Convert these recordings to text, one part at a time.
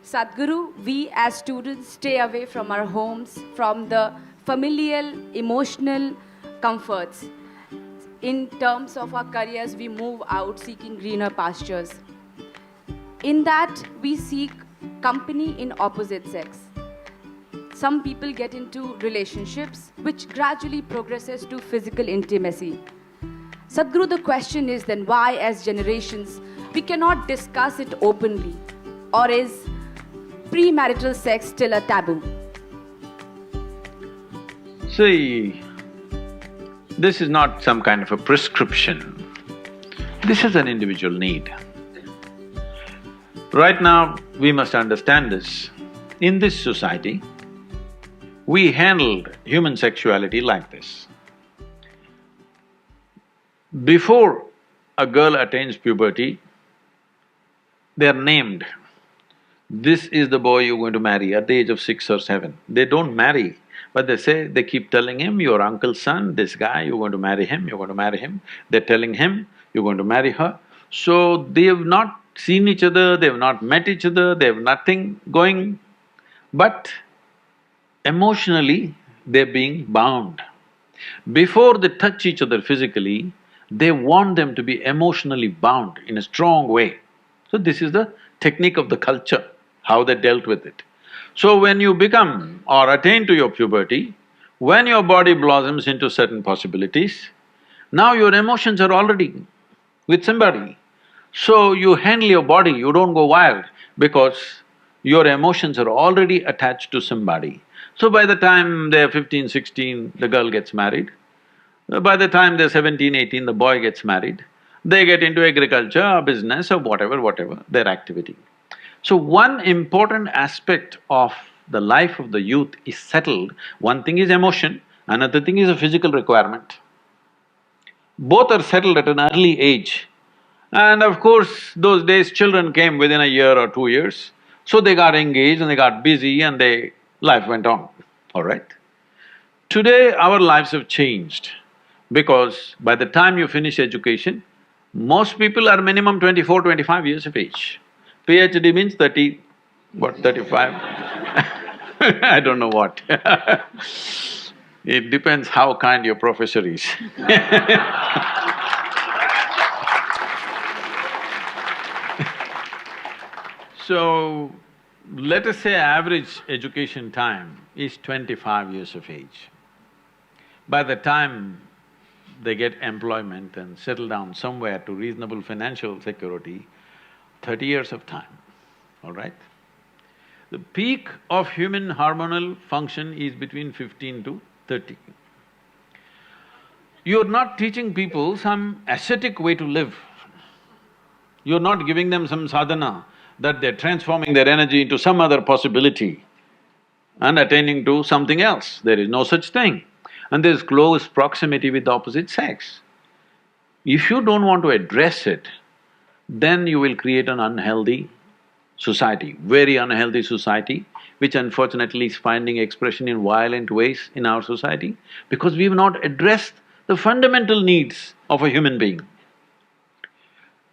Sadhguru, we as students stay away from our homes, from the familial, emotional comforts. In terms of our careers, we move out seeking greener pastures. In that, we seek company in opposite sex. Some people get into relationships which gradually progresses to physical intimacy. Sadhguru, the question is then why, as generations, we cannot discuss it openly? Or is premarital sex still a taboo? See, this is not some kind of a prescription. This is an individual need. Right now, we must understand this. In this society, we handled human sexuality like this. Before a girl attains puberty, they are named. This is the boy you're going to marry at the age of 6 or 7. They don't marry, but they keep telling him, your uncle's son, this guy, you're going to marry him, you're going to marry him. They're telling him, you're going to marry her. So they have not seen each other, they have not met each other, they have nothing going, but emotionally they're being bound. Before they touch each other physically, they want them to be emotionally bound in a strong way. So this is the technique of the culture, how they dealt with it. So when you become or attain to your puberty, when your body blossoms into certain possibilities, now your emotions are already with somebody. So you handle your body, you don't go wild because your emotions are already attached to somebody. So by the time they're 15, 16, the girl gets married. By the time they're 17, 18, the boy gets married. They get into agriculture or business or whatever, their activity. So one important aspect of the life of the youth is settled. One thing is emotion, another thing is a physical requirement. Both are settled at an early age. And of course, those days children came within a year or 2 years, so they got engaged and they got busy and life went on, all right? Today, our lives have changed because by the time you finish education, most people are minimum 24, 25 years of age. PhD means 30, what, 35? I don't know what It depends how kind your professor is So, let us say average education time is 25 years of age. By the time they get employment and settle down somewhere to reasonable financial security, 30 years of time, all right? The peak of human hormonal function is between 15 to 30. You're not teaching people some ascetic way to live. You're not giving them some sadhana that they're transforming their energy into some other possibility and attaining to something else. There is no such thing. And there's close proximity with the opposite sex. If you don't want to address it, then you will create an unhealthy society, very unhealthy society, which unfortunately is finding expression in violent ways in our society because we've not addressed the fundamental needs of a human being.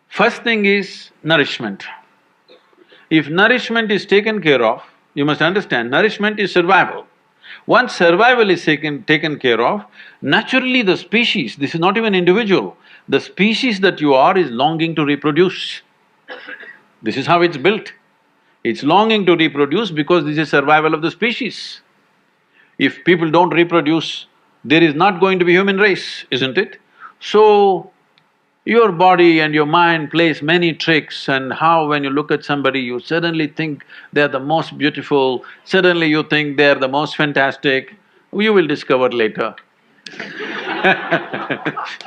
First thing is nourishment. If nourishment is taken care of, you must understand, nourishment is survival. Once survival is taken care of, naturally the species, this is not even individual, the species that you are is longing to reproduce. This is how it's built. It's longing to reproduce because this is survival of the species. If people don't reproduce, there is not going to be human race, isn't it? So, your body and your mind plays many tricks, and how when you look at somebody, you suddenly think they're the most beautiful, suddenly you think they're the most fantastic, you will discover later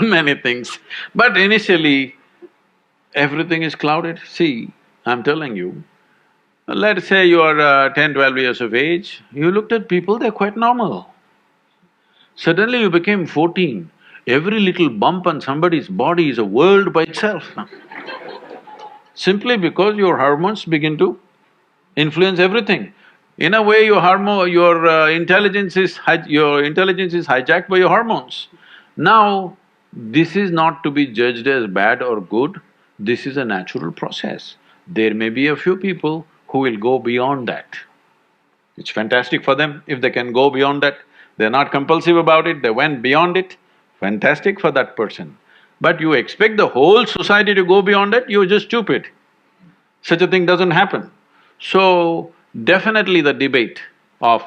many things. But initially, everything is clouded. See, I'm telling you, let's say you are 10, 12 years of age, you looked at people, they're quite normal. Suddenly you became 14, every little bump on somebody's body is a world by itself simply because your hormones begin to influence everything. In a way, your intelligence is hijacked by your hormones. Now, this is not to be judged as bad or good, this is a natural process. There may be a few people who will go beyond that. It's fantastic for them if they can go beyond that. They're not compulsive about it, they went beyond it, fantastic for that person. But you expect the whole society to go beyond it, you're just stupid. Such a thing doesn't happen. So, definitely the debate of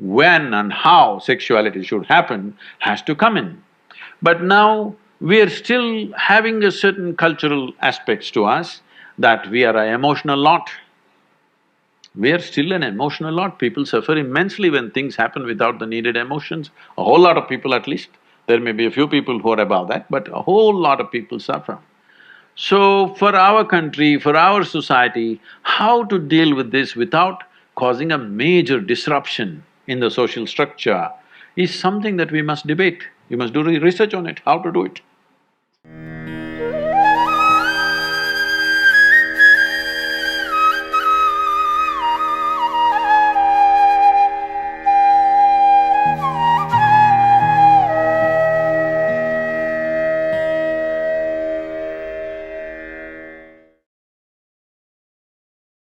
when and how sexuality should happen has to come in. But now, we are still having a certain cultural aspects to us that we are an emotional lot. We are still an emotional lot. People suffer immensely when things happen without the needed emotions. A whole lot of people at least. There may be a few people who are above that, but a whole lot of people suffer. So, for our country, for our society, how to deal with this without causing a major disruption in the social structure is something that we must debate. We must do research on it, how to do it.